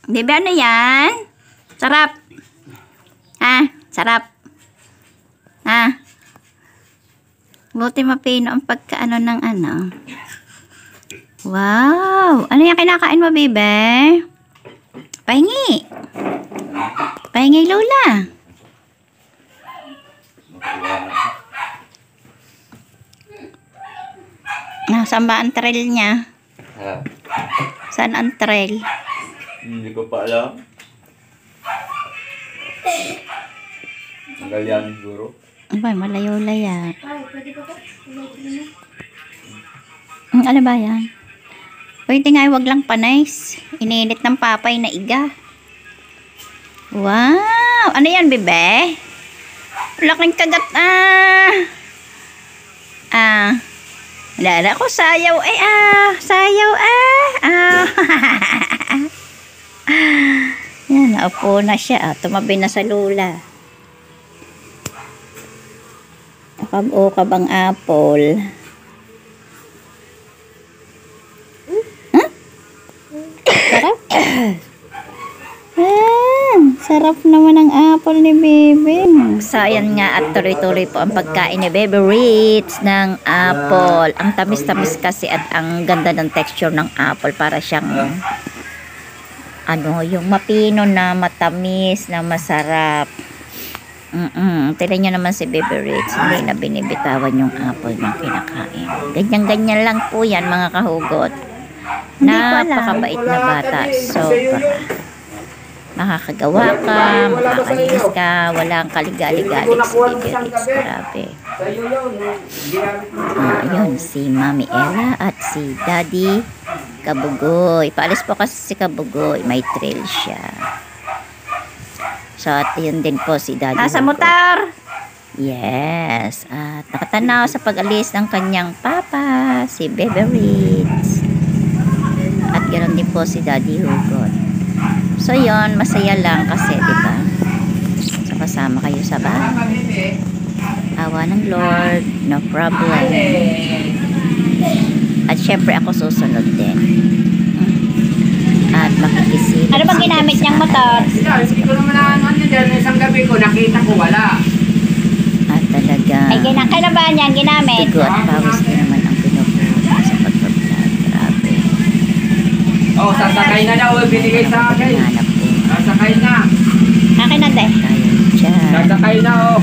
Di ba ano yan? Sarap. Ha? Sarap. Ha? Buti mapino ang pagkaano ng ano. Wow! Ano yung kinakain mo, bebe? Pahingi. Pahingi, Lola. Saan ba ang trail niya? Ha? Saan ang trail? Hindi ko pa alam. Tagal yan siguro. Abay, malayo-laya. Ano ba yan? Pwede nga, wag lang panays. Ininit ng papay na iga. Wow! Ano yan, bebe? Laking kagat, Lala ko, sayaw, sayaw, Yan, naupo na siya, tumabi na sa lula. Ukab-ukab ang apple. Huh? Sarap. Sarap naman ang apple ni Bebe. Sayan nga at tuloy-tuloy po ang pagkain ni Bebe Ritz ng apple. Ang tamis-tamis kasi at ang ganda ng texture ng apple. Para siyang yung mapino na matamis na masarap. Tignan nyo naman si Bebe Ritz. Hindi na binibitawan yung apple ng kinakain. Ganyan-ganyan lang po yan, mga kahugot. Napakabait na bata. Sobra. Makakagawa ka, makakalinis ka, walang kaligali-gali si Bebe Ritz. Grabe. Ayun, si Mami Ella at si Daddy Kabugoy. Paalis po kasi si Kabugoy. May trail siya. So, at yun din po si Daddy. Nasa motor! Yes. At nakatanaw sa pag-alis ng kanyang papa, si Bebe Ritz. At ganoon din po si Daddy Hugot. So, yun. Masaya lang kasi, diba? So, kasama kayo sa bahay. Awa ng Lord. No problem. At syempre, ako susunod din. At makikisilip. Ano bang ginamit niyang motor? Hindi ko naman ano dyan. Isang gabi ko, nakita ko wala. At talaga. Ay, kailan ba niyan ginamit? Tigo at pawis din naman ang pinupuno sa pagbablog. Grabe. Oh, sasakay na daw. Binigay sa akin. Sasakay na. Akin na, te. Sasakay na, oh.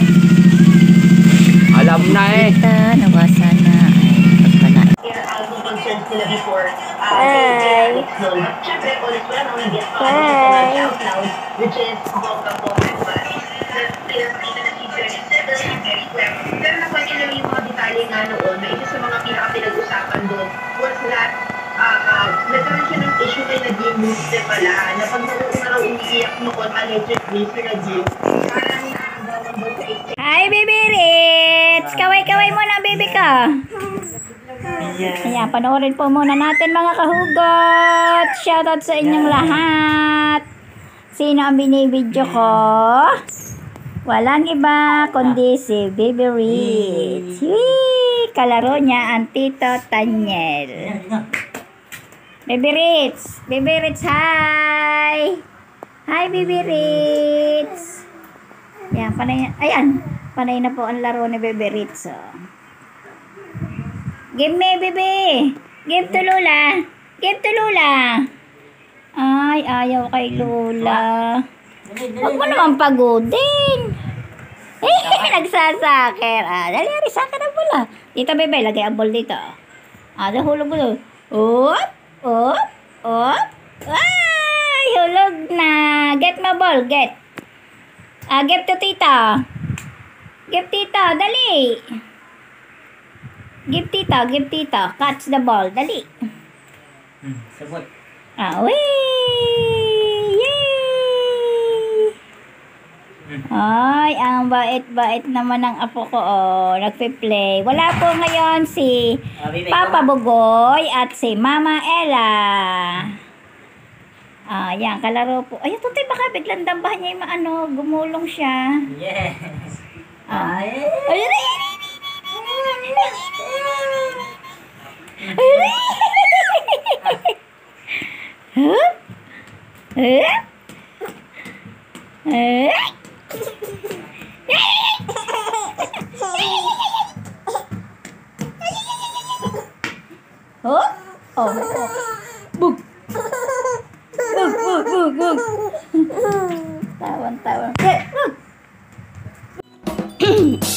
Alam na eh. Kita, nawasa na. Ay, pagpanain. Hi. Hi. Which is pero napansin yung mga detalye nga noon na isa sa mga pinaka-pinag-usapan doon was that nagkaroon siya ng issue kay Nadine Muste pala na pag nauna raw umiiyak noon allegedly si Nadine parang nakagawan doon sa isip. Hi, Baby Ritz! Kaway-kaway muna, baby ka. Ayan, panoorin po muna natin mga kahugot. Shoutout sa inyong lahat. Sino ang binibidyo ko? Walang iba kundi si Baby Ritz. Kalaro niya ang Tito Tanyel. Baby Ritz! Baby Ritz, hi! Hi, Baby Ritz! Ayan, panay na po ang laro ni Baby Ritz. Give me, baby! Give to Lola! Give to Lola! Ay, ayaw kay Lola. Huwag mo naman pagodin. Nagsasaker. Dali, saker ang bola. Dito, bebe, lagay ang ball dito. Hulog mo. Op, op, op. Ay, hulog na. Get my ball, get. Give to tita. Give tita, dali. Give tita. Catch the ball, dali. Sabot. Yay! Ay, ang bait-bait naman ng apo ko, nagpe-play. Wala po ngayon si Papa Bugoy at si Mama Ella. Yan, kalaro po. Ay, tutoy, baka biglang dambahan niya yung gumulong siya. Yes. Ay, Oh, oh, oh. Bug. Bug, bug, bug, bug. Tawan.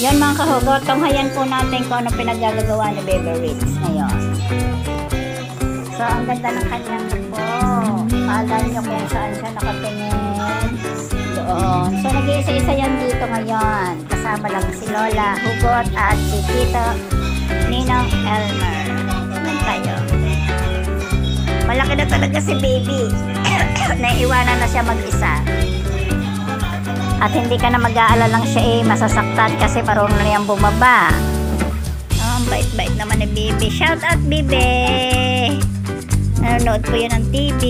Yan mga kahugot, tunghayan po natin kung ano pinaggagawa ni Baby Ritz ngayon. So, ang ganda ng kanyang po. Kala nyo kung saan siya nakatingin. Doon. So, nag-iisa-isa yan dito ngayon. Kasama lang si Lola Hugot at si Tito Ninong Elmer. Yan tayo. Malaki na talaga si Baby. Naiiwanan na siya mag-isa. At hindi ka na mag-aalalang siya masasaktan kasi parang na niyang bumaba. Ang bait-bait naman ni Bibi. Shout out, Bibi! Nanonood po yun ng TV.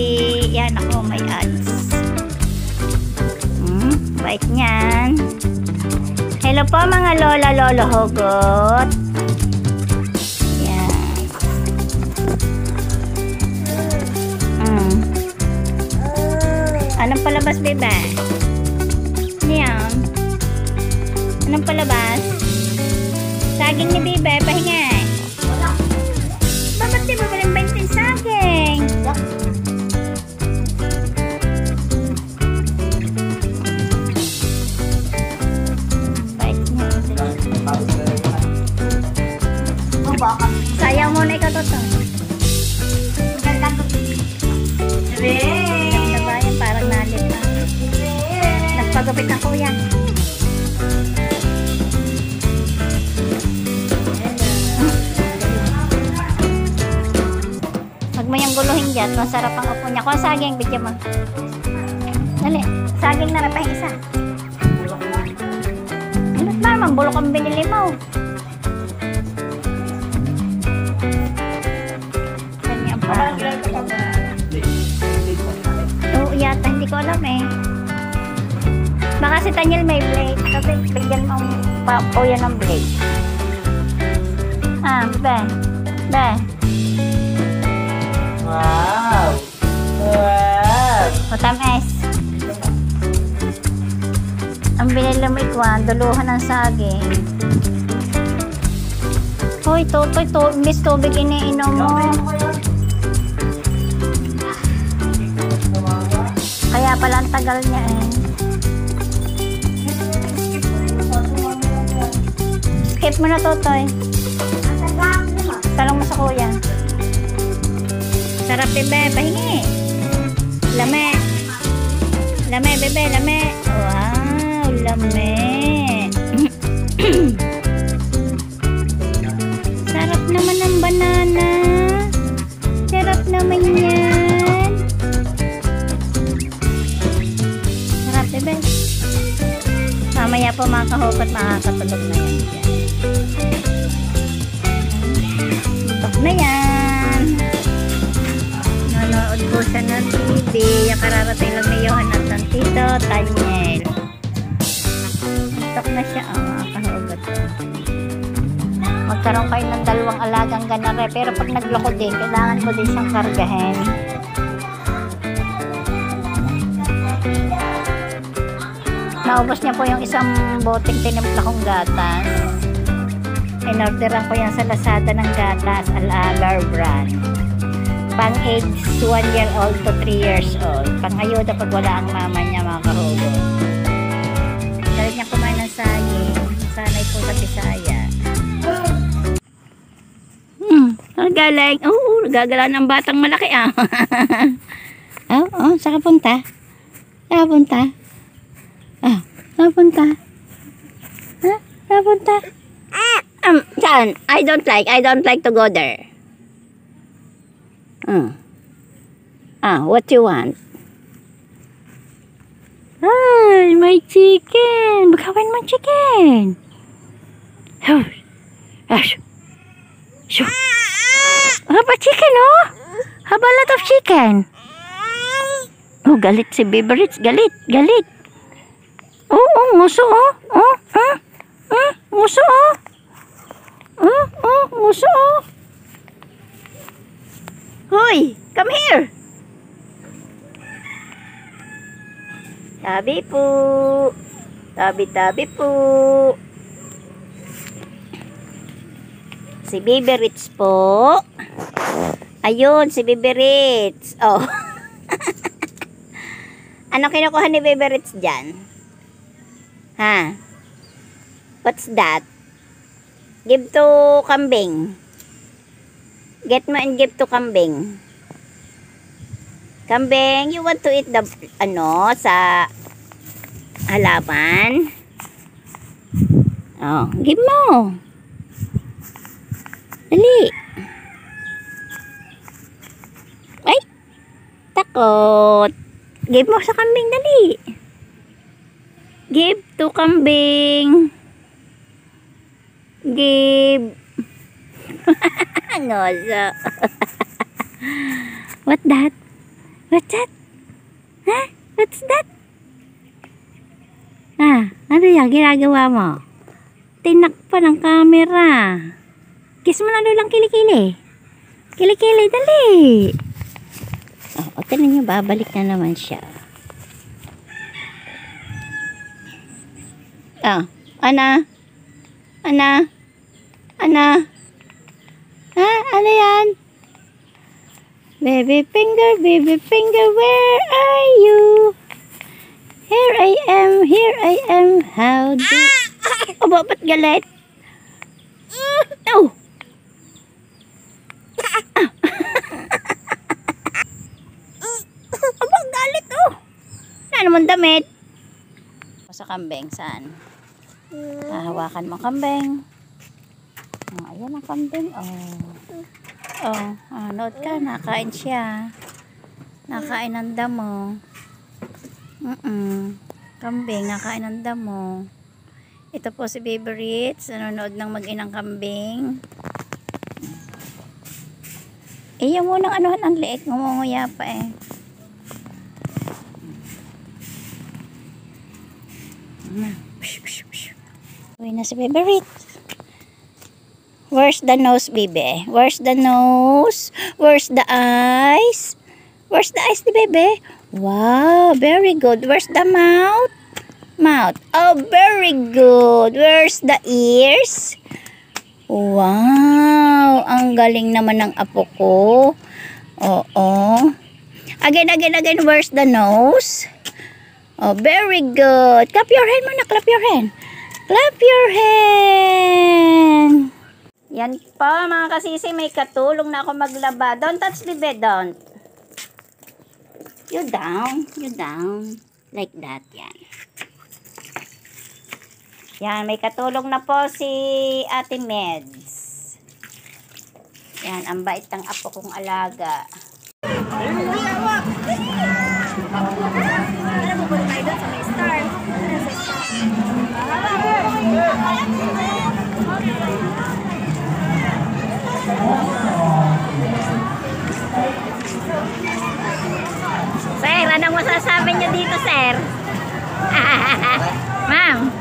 Yan ako, may ads. Bait niyan. Hello po mga lola, lolo, hugot. Yan. Anong palabas, Bibi? Yan. Anong palabas? Saging ni Bibi, pahinga. Ba't di ba baling-baling saging? Bait niya. Sayang mo na ikaw to. Nagtabayan, parang nalit na. Nagpagupit na kuya. Huwag mo yung guluhin dyan. Masarap ang upo niya. Kung saging, bigyan mo. Dali. Saging na rin isa. Anot naman, bulok ang binili mo. Kanya pa. Oo, yata. Hindi ko alam eh. Baka si Tanyel may blade. Kasi bigyan mo po yan ng blade. Be. Wow! Wow! Matamis. Ang binili mo ikwan, duluhan ng saging. Hoy, miss tubig iniinom mo. Kaya pala ang tagal niya eh. Skip mo na Totoy. Talong mo sa kuya. Sarap bebe, pahingi. Lame, bebe, lame. Wow, lame. Sarap naman ng banana. Sarap naman yan. Sarap bebe. Mamaya po mga kahukot, makakatulog na yan. Tutok na yan. Nanood po siya ng TV. Yung kararating lang ni Johan at Tito Tanyel. Tutok na siya. Mga kahugot. Magkaroon kayo ng dalawang alagang ganare. Pero pag nagloko din, kailangan mo din siyang kargahin. Naubos niya po yung isang boteng tinimpla kong gatas. In-orderan ko yan sa Lazada ng gatas, Al-Agar brand. Pang age 1 year old to 3 years old. Pang ayuda pag wala ang mama niya, mga kahugot. Galit niya kumain ng saging. Sanay po sa Bisaya. Galing. Gagala ng batang malaki ah. Saka punta. Napunta. Saan? I don't like to go there. What you want? Ay, may chicken. Magkawin mo chicken. Haba chicken, oh. Haba lot of chicken. Oh, galit si Baby Ritz. Galit. Nguso, oh. Nguso, oh. Nguso, oh. Hoy, come here. Tabi po. Tabi-tabi po. Si Baby Ritz po. Ayun, si Baby Ritz. Oh. Ano kinukuha ni Baby Ritz dyan? Ha? What's that? Give to kambing. Get mo and give to kambing. Kambing, you want to eat the, sa halaman? Oh, give mo. Dali. Ay, takot. Give mo sa kambing, dali. Give to kambing. Give. Ngoso. What that? What's that? Huh? What's that? Ano yan? Ginagawa mo? Tinakpa ng camera. Kiss mo na lang kilikili. Kilikili, dali. O, tinan nyo, babalik na naman siya. Ana? Ha? Ano yan? Baby finger, where are you? Here I am, how do... Aba, ba't galit? Oh! Aba, galit oh! Saan naman damit? Sa kambing, saan? Hahawakan mo kambing. Ayan ang kambing, nood ka, nakain siya. Nakain ang damo. Kambing, nakain ang damo. Ito po si Baby Ritz, nanonood ng mag-inang kambing. Yung munang anuhan ang liit, ngumunguya pa eh. Uwi na si Baby Ritz. Where's the nose, baby? Where's the nose? Where's the eyes? Where's the eyes, baby? Wow, very good. Where's the mouth? Mouth. Oh, very good. Where's the ears? Wow, ang galing naman ng apo ko. Oo. Again. Where's the nose? Oh, very good. Clap your hand muna. Clap your hand. Clap your hand. Yan po mga kasisi, may katulong na ako maglaba. Don't touch the bed, don't. You down. Like that, yan. Yan, may katulong na po si Ate Meds. Yan, ang bait ng apo kong alaga. Sir, anong masasabi niyo dito, sir? Ma'am?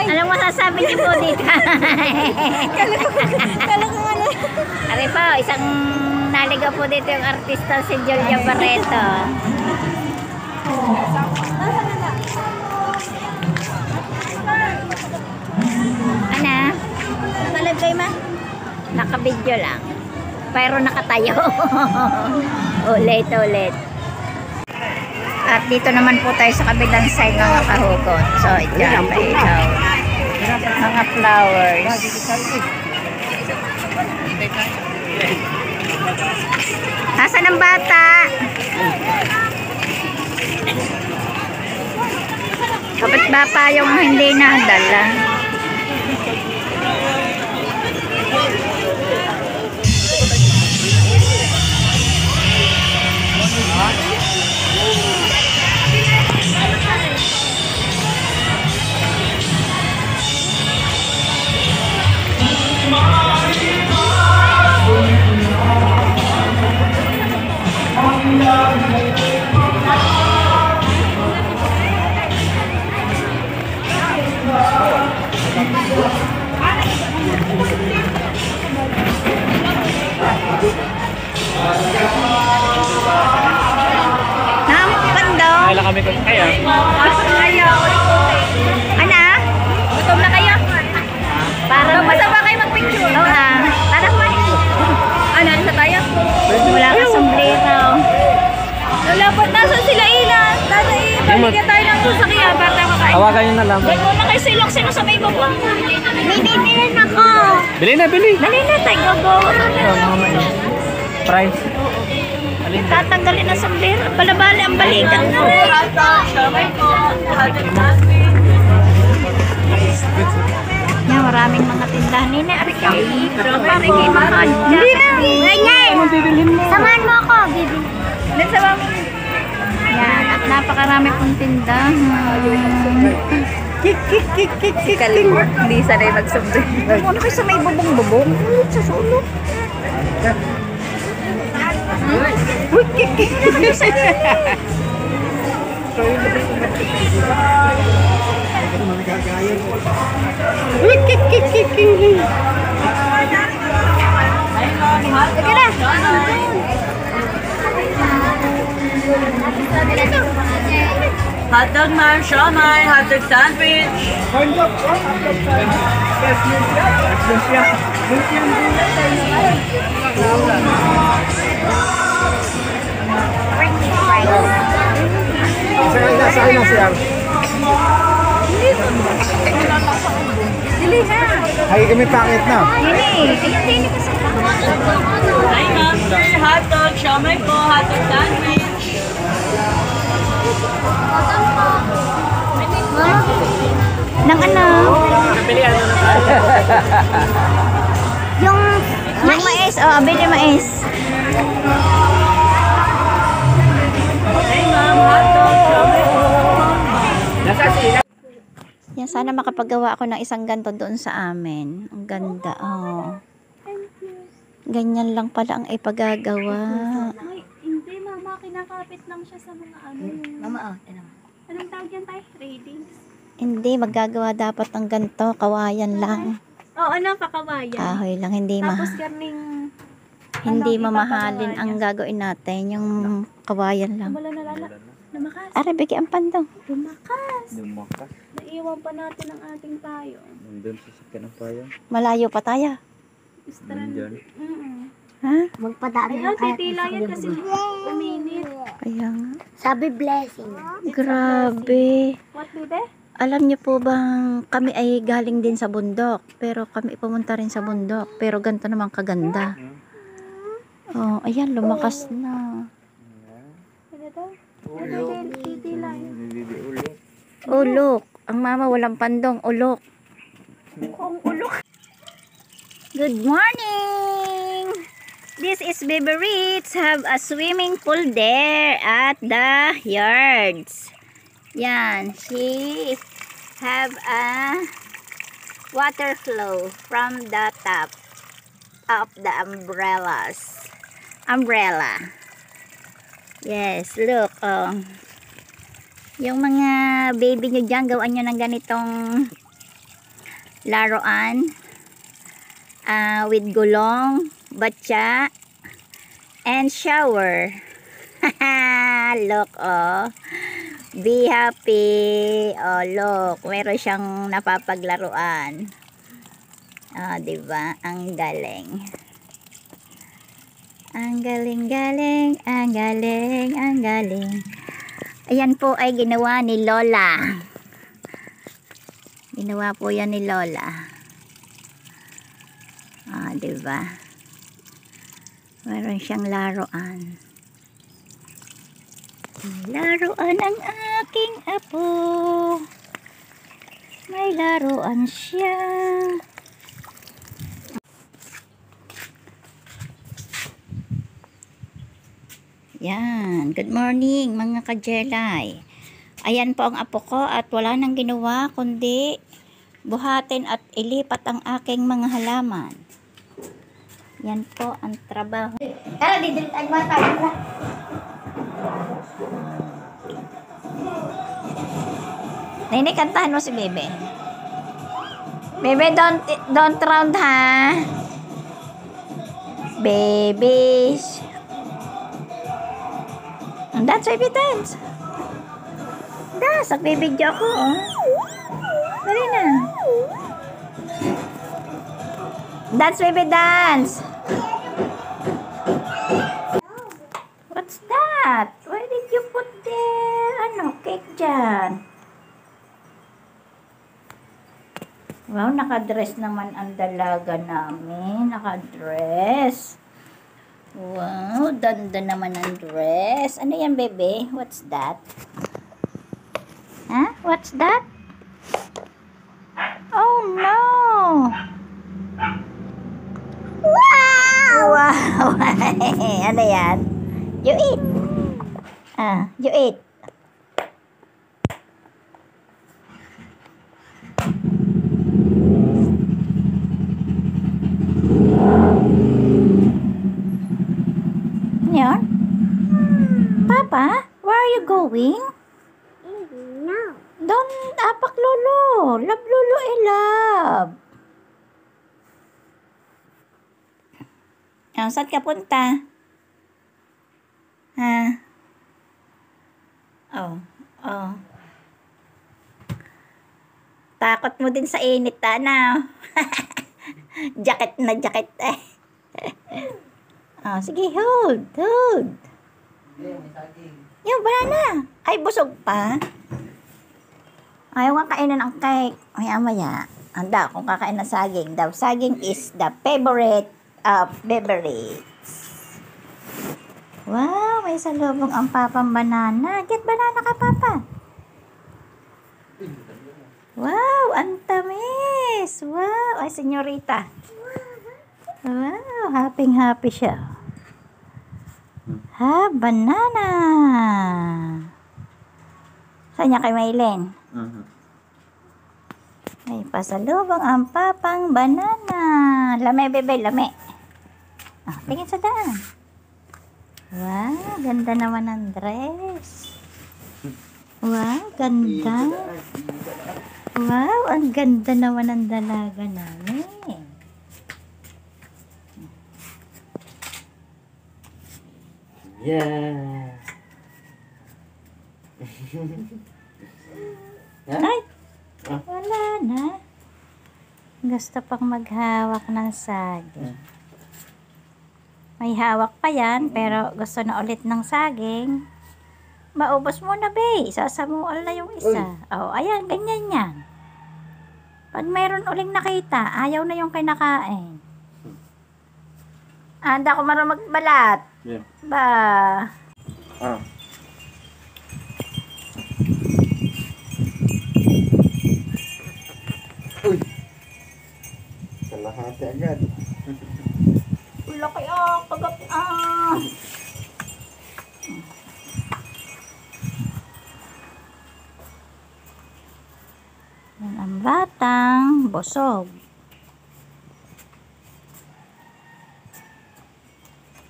Anong masasabi niyo po dito? Ari po, isang naligaw po dito yung artista si Julia Barreto. Ana? Nakalive kayo, ma? Nakabidyo lang. Pero nakatayo. Ulit. At dito naman po tayo sa kabilang side mga kahugot. So, dyan pa ilaw. Mga flowers. Nasaan ang bata? Kapit ba pa yung hindi nadala? kayo? Ana? Gutom na kayo? Para basta ba kayo magpicture? Oo para ano sa tayo? Wala ka sombrero. Lalapat nasa sila ilan. Tata ibigyan tayo ng sasakyan para tayo kakain. Hawakan nyo na lang. Dahil muna kayo silok sino sa may babang. Bili ako. Bili na, bili. Dali na tayo go. Price. Tatanggalin ang sombrero. Balabali ang balikan na rin. Yan, maraming mga tindahan. Nina, arik ka. Parang kayo mahal. Hindi na. Ngayon. Samahan mo ako, baby. Nagsama mo. Yan, at napakarami pong tindahan. Si Kaling, hindi sanay mag-sombrero. Ano kayo sa may bubong-bubong? Sa sulok. Uy, Hotdog man, siomay, hotdog sandwich. dili na. Ay, kami pakit na. Dili. Ayan, dili kasi. Hi ma'am, hotdog, siomay po, hotdog sandwich. Nang ano? Yung mais. Oh, abili mais. Hi ma'am, hotdog, siomay po. Yan, sana makapagawa ako ng isang ganto doon sa amin. Ang ganda, oh. Ganyan lang pala ang ipagagawa. Ay, hindi mama, kinakapit lang siya sa mga ano. Mama, Anong tawag yan tayo? Ratings? Hindi, maggagawa dapat ng ganto. Kawayan lang. Oo, ano, pakawayan. Kahoy lang, hindi Tapos garning, hindi ano, mamahalin ipapagawa ang gagawin natin. Yung kawayan lang. wala nalala. Lumakas. Are, bigyan ang pandong. Lumakas. Lumakas. Naiwan pa natin ang ating tayo. Nandun sa sakyan ng payo. Malayo pa tayo. Istran. Nandyan. Ha? Ayun, titila yan kasi uminit. Kaya nga. Sabi blessing. Grabe. What, bebe? Alam niyo po bang kami ay galing din sa bundok. Pero kami pumunta rin sa bundok. Pero ganito naman kaganda. Oh, ayan, lumakas na. Ano daw? Ano, titila yan. Ulok. Ang mama walang pandong. Ulok. Kung ulok. Good morning! This is Baby Ritz. Have a swimming pool there at the yards. Yan. She have a water flow from the top of the umbrellas. Umbrella. Yes, look. Oh. Yung mga baby nyo dyan, gawan nyo ng ganitong laruan. With gulong, batya, and shower. Look, oh. Be happy. Oh, look. Meron siyang napapaglaruan. Oh, diba? Ang galing. Ang galing-galing. Ang galing. Ang galing. Ayan po ay ginawa ni Lola. Ginawa po yan ni Lola. Ah, diba? Meron siyang laruan. Laruan ang aking apo. May laruan siya. Yan. Good morning mga kajelay. Ayan po ang apo ko at wala nang ginawa kundi buhatin at ilipat ang aking mga halaman. Yan po ang trabaho. Tara, didilitan mo tayo. Nini, kantahan mo si Bebe. Bebe, don't round ha. Babies. And that's why we dance. Das, nagbibidyo ako, oh. Dali na. Dance, baby, dance. What's that? Why did you put the, cake dyan? Wow, nakadress naman ang dalaga namin. Nakadress. Wow, ganda naman ang dress. Ano yan, bebe? What's that? Huh? What's that? Oh, no! Wow! Wow! Ano yan? You eat. You eat. Yan? Papa, where are you going? No. Don't apak lolo. Love lolo love. Saan ka punta? Ha? Oh. Takot mo din sa init, na. Jacket na jacket eh. Sige, hold. Yung banana. Ay, busog pa. Ayaw nga kainin ang cake. Maya. Anda, kung kakain ng saging. The saging is the favorite of beverages. Wow, may salubong ang papang banana. Get banana ka, papa. Wow, ang tamis. Wow, ay, senyorita. Wow, happy siya. Banana. Saan niya kay Maylene? Ay, pasalubong ang papang banana. Lame, bebe, lame. Tingin sa daan. Wow, ganda naman ang dress. Wow, ganda. Wow, ang ganda naman ang dalaga namin. Yeah. Ay, wala na. Gusto pang maghawak ng saging. May hawak pa yan, pero gusto na ulit ng saging. Maubos mo na, be. Isasamual na yung isa. Ayan, ganyan yan. Pag mayroon uling nakita, ayaw na yung kinakain. Hindi ako marunong magbalat. Yeah. Ba? Uy! Kalahati agad. Laki pagap Yan ang batang busog.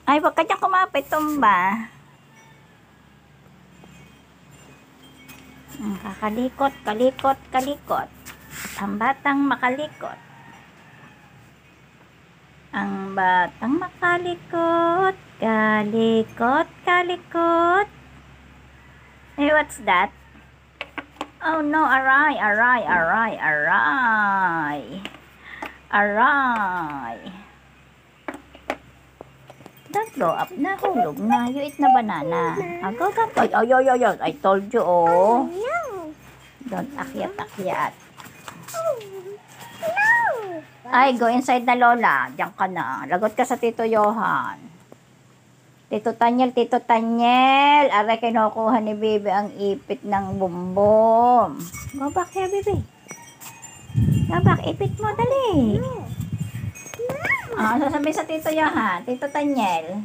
Ay, wag ka dyan kumapit, tumba. Kalikot. Ang batang makalikot. Ang batang makalikot. Kalikot. Hey, what's that? Oh no, aray. Don't go up na, hulog na. You eat na banana. Go. I told you, oh. Don't akyat. Ay, go inside na, Lola. Diyan ka na. Lagot ka sa Tito Johan. Tito Tanyel. Aray, kinukuha ni Bibi ang ipit ng bumbom. Go back here, Bibi. Go back, ipit mo, dali. Sasabihin sa Tito Johan, Tito Tanyel.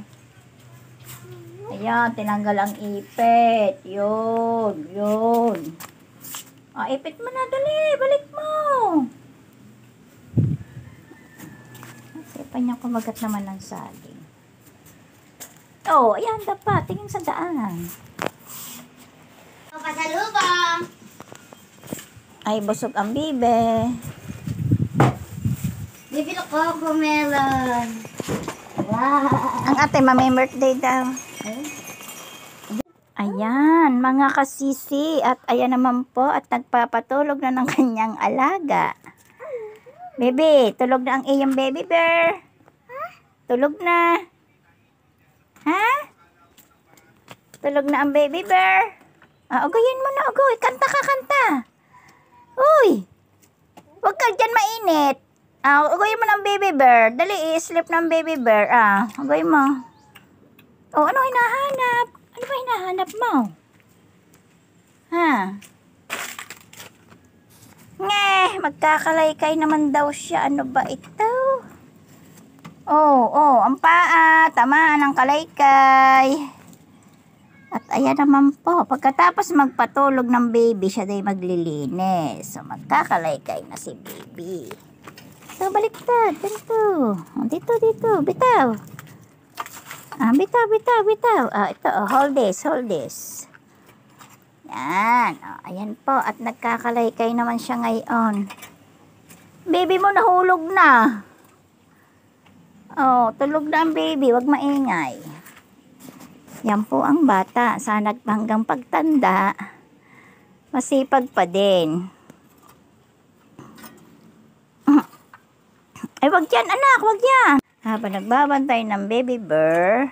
Ayan, tinanggal ang ipit. Yun. Ipit mo na, dali. Balik mo. Sipa niya kumagat naman ng saging. Ayan, dapat. Tingin sa daan. Pasalubong. Ay, busog ang bibe. Bibili ko melon. Wow. Ang ate, may birthday daw. Ayan, mga kasisi. At ayan naman po at nagpapatulog na ng kanyang alaga. Baby, tulog na ang iyong baby bear. Tulog na. Ha? Tulog na ang baby bear. Ugayin mo na, ugoy. Kanta ka, kanta. Uy! Huwag ka dyan mainit. Ugoyin mo ng baby bear. Dali, i-sleep ng baby bear. Ugoyin mo. Ano hinahanap? Ano ba hinahanap mo? Ha? Magkakalaykay naman daw siya. Ano ba ito? Ang paa. Tamaan ng kalaykay. At ayan naman po. Pagkatapos magpatulog ng baby, siya day maglilinis. So, magkakalaykay na si baby. So, baliktad. Ganito. Dito. Bitaw. Bitaw. Ito, hold this. Yan. Ayan po. At nagkakalaykay naman siya ngayon. Baby mo nahulog na. Tulog na ang baby. Huwag maingay. Yan po ang bata. Sana hanggang pagtanda, masipag pa din. Ay, wag yan, anak. Wag yan. Habang nagbabantay ng baby bear,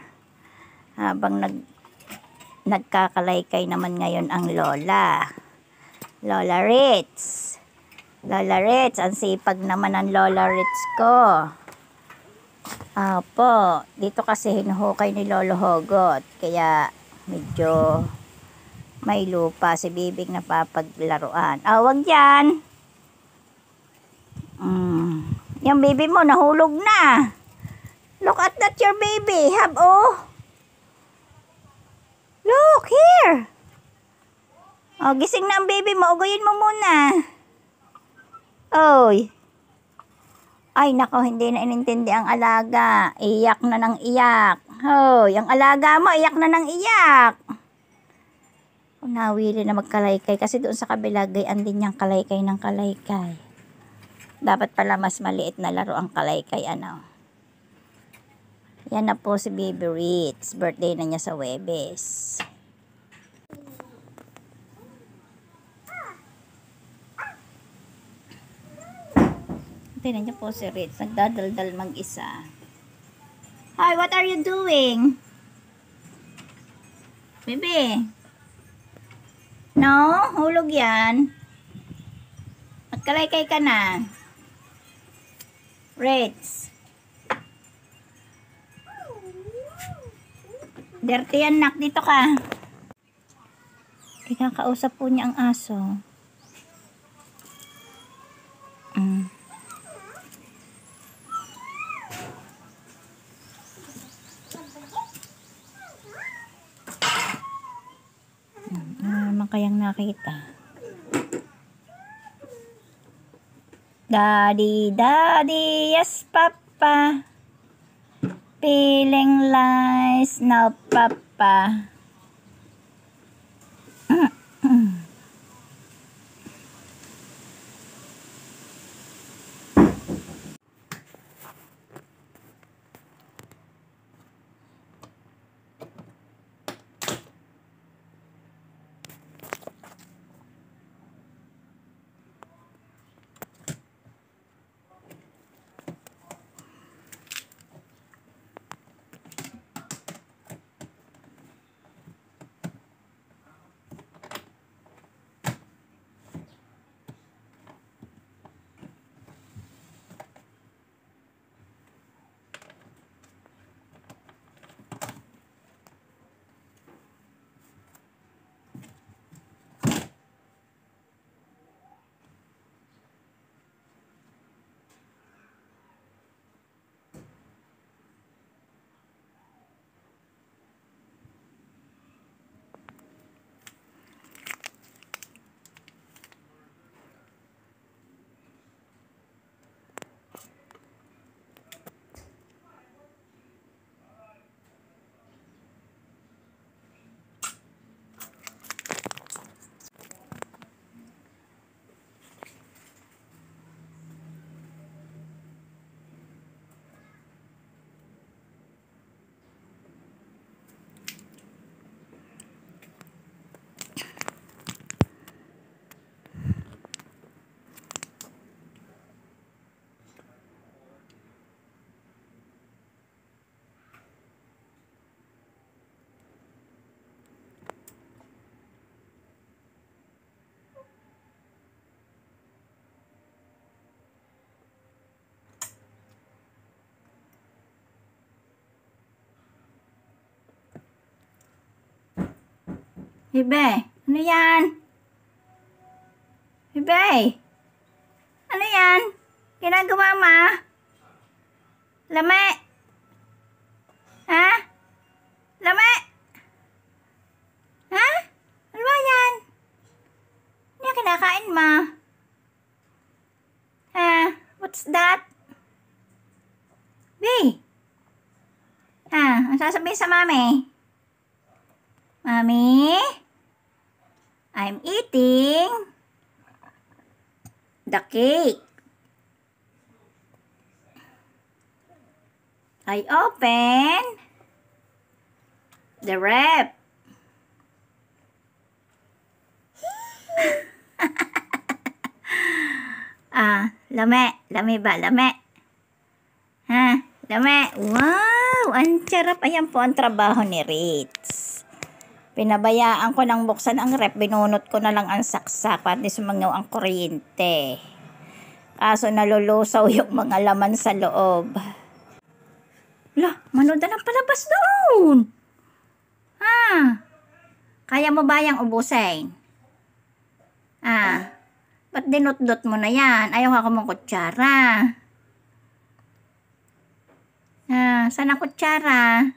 habang nagkakalaykay naman ngayon ang lola. Lola Ritz. Ang sipag naman ng Lola Ritz ko. Dito kasi hinuhukay ni Lolo Hogot. Kaya medyo may lupa si bibig na papaglaruan. Wag yan. Yung baby mo nahulog na. Look at that, your baby. Look here. Gising na ang baby mo. Uguyin mo muna. Ay, nako, hindi na inintindi ang alaga. Iyak na ng iyak. Ang alaga mo, iyak na ng iyak. Nawili na magkalaykay. Kasi doon sa kabila, gayan din niyang kalaykay ng kalaykay. Dapat pala mas maliit na laro ang kalaykay, Yan na po si Baby Ritz. Birthday na niya sa Huwebes. Tingnan niyo po si Ritz. Nagdadaldal mag-isa. Hi, what are you doing? Baby? No? Hulog yan. Magkalaykay ka na. Ritz. Dirty yan, nak. Dito ka. Kinakausap po niya ang aso. Naman kayang nakita. Daddy, yes, Papa. Feeling nice now, Papa. Bebe, ano yan? Bebe, ano yan? Ginagawa ma? Lame? Ha? Lame? Ha? Ano ba yan? Ano yung kinakain mo? Ha? What's that? Be? Ha? Ang sasabihin sa mami? Mami? I'm eating the cake. I open the wrap. Lame. Lame ba? Lame. Ha? Lame. Wow! Ang sarap. Ayan po ang trabaho ni Ritz. Pinabayaan ko ng buksan ang rep. Binunot ko na lang ang saksak. Pati sumangaw ang kuryente. Kaso nalulusaw yung mga laman sa loob. Lah, manood na ng palabas doon. Ha? Kaya mo ba yung ubusin? Ba't dinot-dot mo na yan? Ayaw ako mong kutsara. Saan ang kutsara?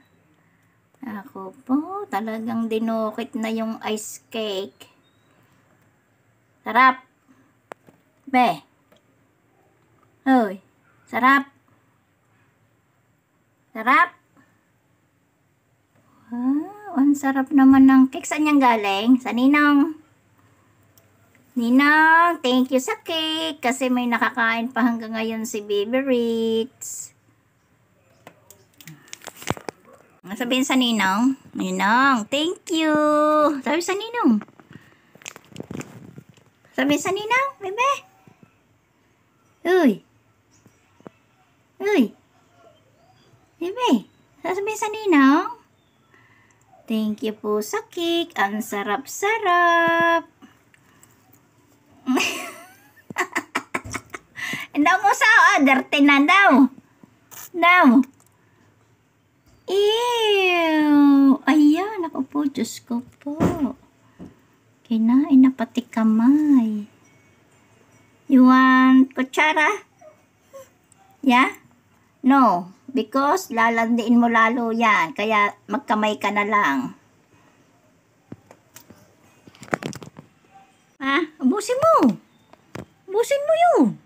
Ako po, talagang dinukit na yung ice cake. Sarap. Be. Hoy, sarap. Sarap. Wow, ang sarap naman ng cake. Saan yan galing? Sa Ninong. Ninong, thank you sa cake. Kasi may nakakain pa hanggang ngayon si Baby Ritz. Sabihin sa Ninong. Ninong, thank you. Sabi sa Ninong. Sabihin sa Ninong, bebe. Uy. Uy. Bebe, sasabihin sa Ninong. Thank you po sa cake. Ang sarap-sarap. Hindi mo sa order, na daw. Daw. Ew. Ayan, ako po, Diyos ko po. Kinain na pati kamay. You want kutsara? Yeah? No. Because lalandiin mo lalo yan. Kaya magkamay ka na lang. Ubusin mo. Ubusin mo yun.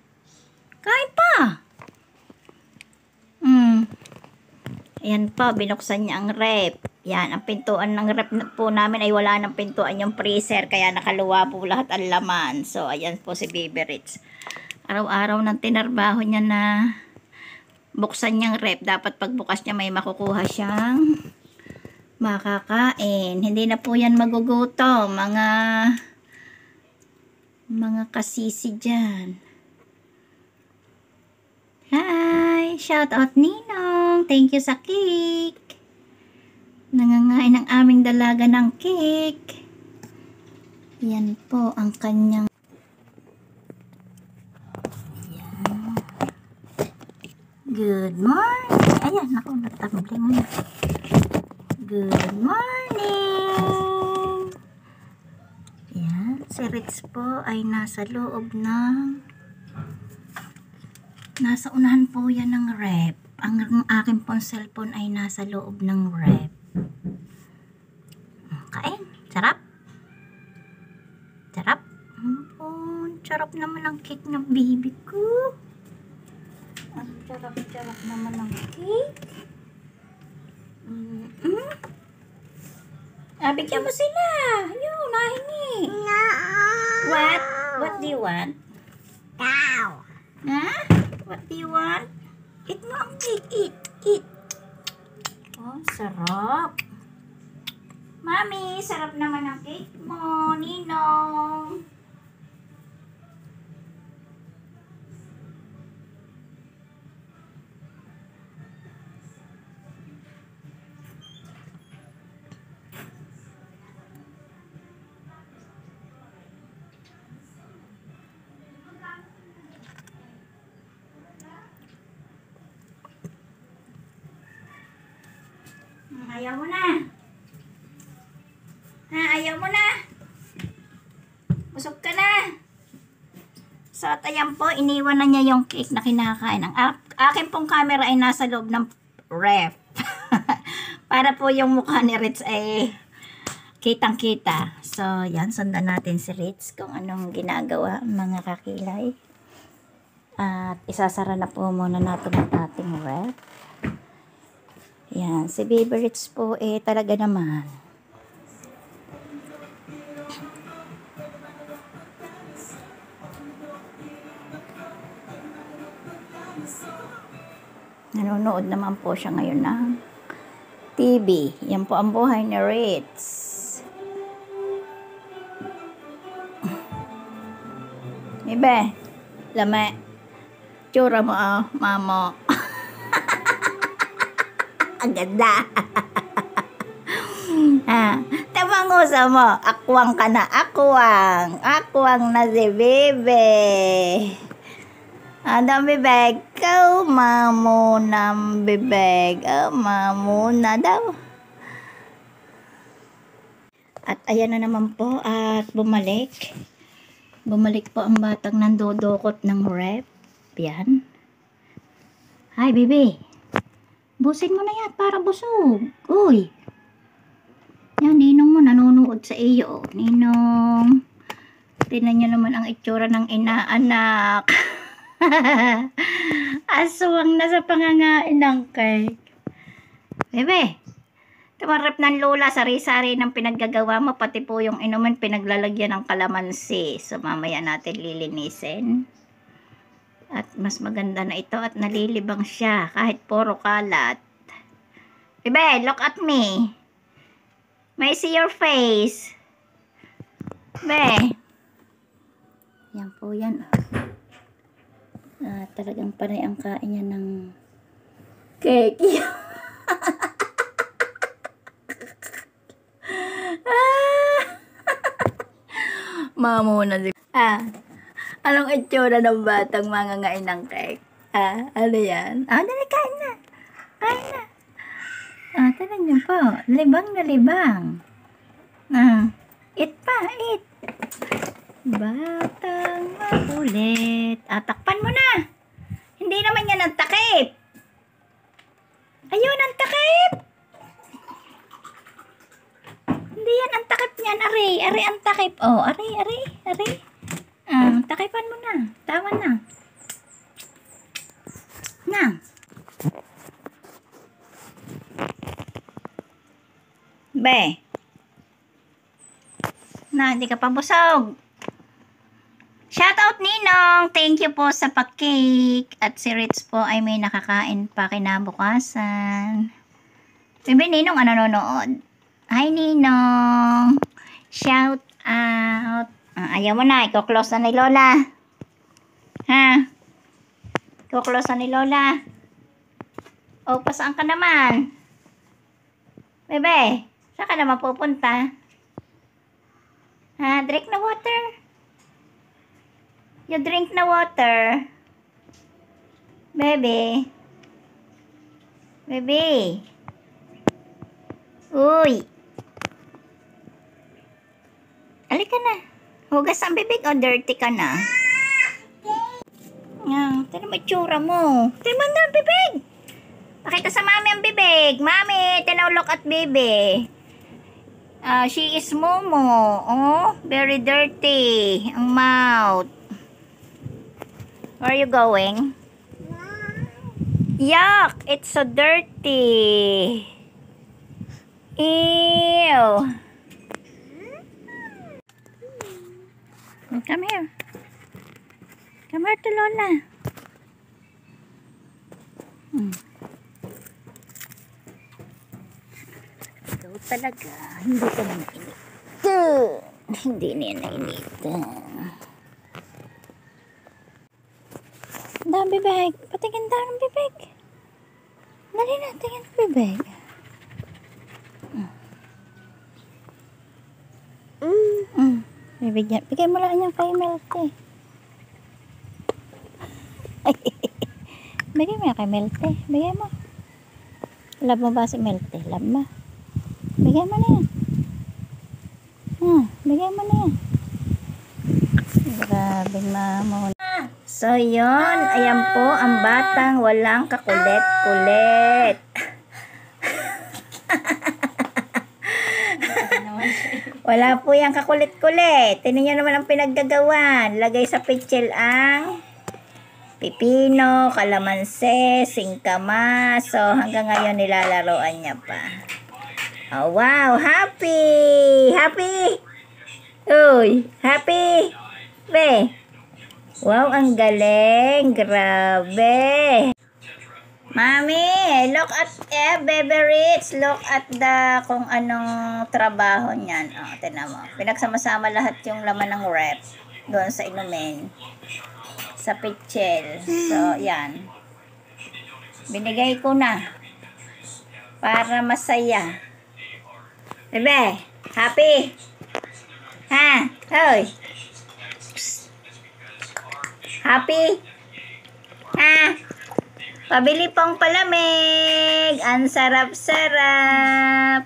Kain pa. Ayan pa, binuksan niya ang rep. Yan, ang pintuan ng rep po namin ay wala ng pintuan yung freezer. Kaya nakaluwa po lahat ang laman. So, ayan po si Baby Ritz. Araw-araw ng tinarbaho niya na buksan niyang rep. Dapat pagbukas niya may makukuha siyang makakain. Hindi na po yan magugutom. Mga kasisi dyan. Hi! Shout out Ninong! Thank you sa cake! Nangangain ang aming dalaga ng cake. Yan po ang kanyang good morning! Ayan, ako natambling. Good morning! Ayan, si Ritz po ay nasa loob ng nasa unahan po yan ng rep. Ang aking pong cellphone ay nasa loob ng rep. Kain. Sarap. Sarap. Sarap naman ang cake ng baby ko. Ang sarap-sarap naman ang cake. Bigyan mo sila. Yun, nahingi. No. What? What do you want? Cow. What do you want? Eat mo ang cake. Eat. Eat. Oh, sarap. Mami, sarap naman ang cake mo, Ninong. Ayaw mo na. Ayaw mo na. Busog ka na. So, at ayan po, iniwan na niya yung cake na kinakain. Ang akin pong camera ay nasa loob ng ref. Para po yung mukha ni Ritz ay kitang-kita. So, yan, sundan natin si Ritz kung anong ginagawa, mga kakilay. At isasara na po muna natin ang ating ref. Yan, si Baby Ritz po talaga naman. Nanonood naman po siya ngayon ng TV. Yan po ang buhay ni Ritz. Ibe, lame. Tsura mo, mamo. Ang ganda. Tamangusa mo. Akwang ka na. Akwang. Akwang na si Bebe. Ang bibig. Mamo ng bibig. Mamo na daw. At ayan na naman po. At bumalik. Bumalik po ang batang nandodokot ng rep. Yan. Hi, baby. Busin mo na yan para busog. Uy. Yan, ninong mo nanonood sa iyo. Ninong. Tingnan niyo naman ang itsura ng inaanak. Aswang na sa pangangain ng cake. Bebe. Tumarap ng lola, sari-sari ng pinaggagawa mo. Pati po yung inuman pinaglalagyan ng kalamansi. So, mamaya natin lilinisin. At mas maganda na ito at nalilibang siya kahit puro kalat. Bebe, look at me. May see your face. Bebe. Yan po yan. Talagang panay ang kain niya ng cake. Mamo na si... Anong itsura ng batang mangangain ng cake? Ano yan? Dali, kain na. Kain na. Talagang po. Libang na libang. Eat pa, eat. Batang makulit. Takpan mo na. Hindi naman yan ang takip. Ayun, ang takip. Hindi yan ang takip niyan. Ari ang takip. Oh, ari. Takipan mo na. Tawan na. Na. Be. Na, hindi ka pa busog. Shoutout Ninong! Thank you po sa pa-cake. At si Ritz po ay may nakakain pa kinabukasan. Sabi Ninong, nanonood? Hi Ninong! Shout out! Ayaw mo na, iko-close na ni Lola. Ha? Iko-close na ni Lola. O, pasaan ka naman? Bebe, saan ka naman pupunta? Drink na water. You drink na water. Baby. Baby. Uy. Halika na. Hugas ang bibig o dirty ka na? Tignan mo itsura mo. Tignan mo ang bibig. Pakita sa mami ang bibig. Mami, tinulok at baby. She is Momo. Oh, very dirty. Ang mouth. Where are you going? Yuck! It's so dirty. Ew. Come here. Come here to Lola. Ikaw talaga. Hindi ka na mainit. Hindi niya nainit. Daan bibig. Patingin daan ang bibig. Dali na, tingin ang bibig. Bibigyan. Bigay mo lang niya kay Melte. Bigay mo yan kay Melte. Bigay mo. Love mo ba si Melte? Love mo. Bigay mo na yan. mamon. So, yun. Ayan po ang batang walang kakulit-kulit. Wala po yung kakulit-kulit. Tingnan nyo naman ang pinaggagawan. Lagay sa pitchel ang pipino, kalamanse, singkamas. So, hanggang ngayon nilalaroan niya pa. Oh, wow! Happy! Happy! Uy! Happy! Be! Wow, ang galing! Grabe! Mami, look at Baby Rich. Look at the kung anong trabaho niyan. Oh, tingnan mo. Pinagsama-sama lahat yung laman ng rep doon sa inumin. Sa pitchel. So, yan. Binigay ko na. Para masaya. Bebe, happy? Ha? Hoy. Happy? Ha? Pabili pong palamig. Ang sarap-sarap.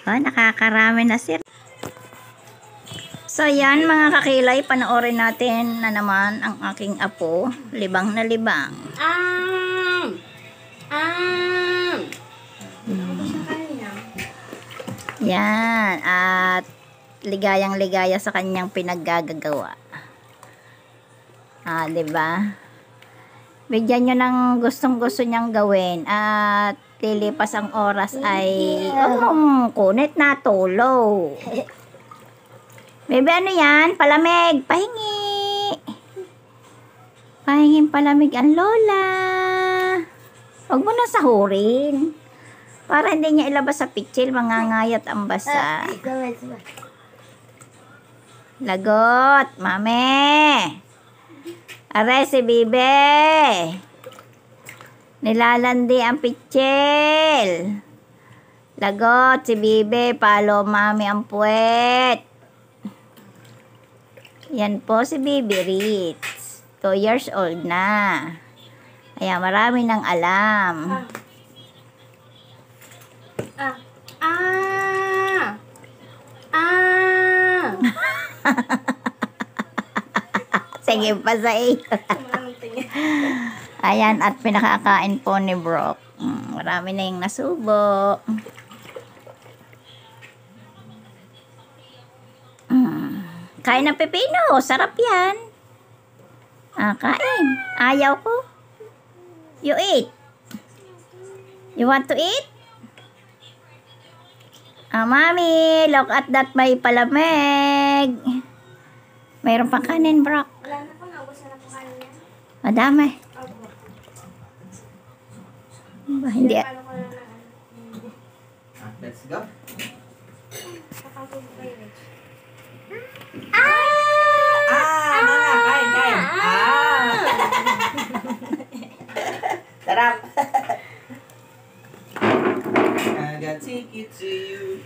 Oh, nakakarami na sir. So yan mga kakilay, panoorin natin na naman ang aking apo, libang na libang. Yan, at ligayang ligaya sa kanyang pinaggagawa. Ah, 'di ba? Bigyan nyo ng gustong-gusto niyang gawin at lilipas ang oras ay kunit na tulo. Bebe, ano yan? Palamig. Pahingi. Pahingin palamig ang lola. Huwag mo na sahurin. Para hindi niya ilabas sa pitchil, mangangayat ang basa. Lagot, mame. Are si Bibe. Nilalandi ang pitchil. Lagot si Bibe, palo mami ang puwet. Yan po si Baby Ritz. 2 years old na. Kaya marami nang alam. Sige pa sa iyo. Ayan, at pinakakain po ni Brock. Marami na yung nasubo. Kain ng pepino. Sarap yan. Kain. Ayaw ko. You eat. You want to eat? Mami, look at that, may palamig. Mayroon pang kanin, Brock. Wala na po, naubos na po kanin yan. Madami. Ba, hindi. Paano ko na Let's go. nakakapag kayo, Rich? Mga, kain. Sarap. I got take it to you.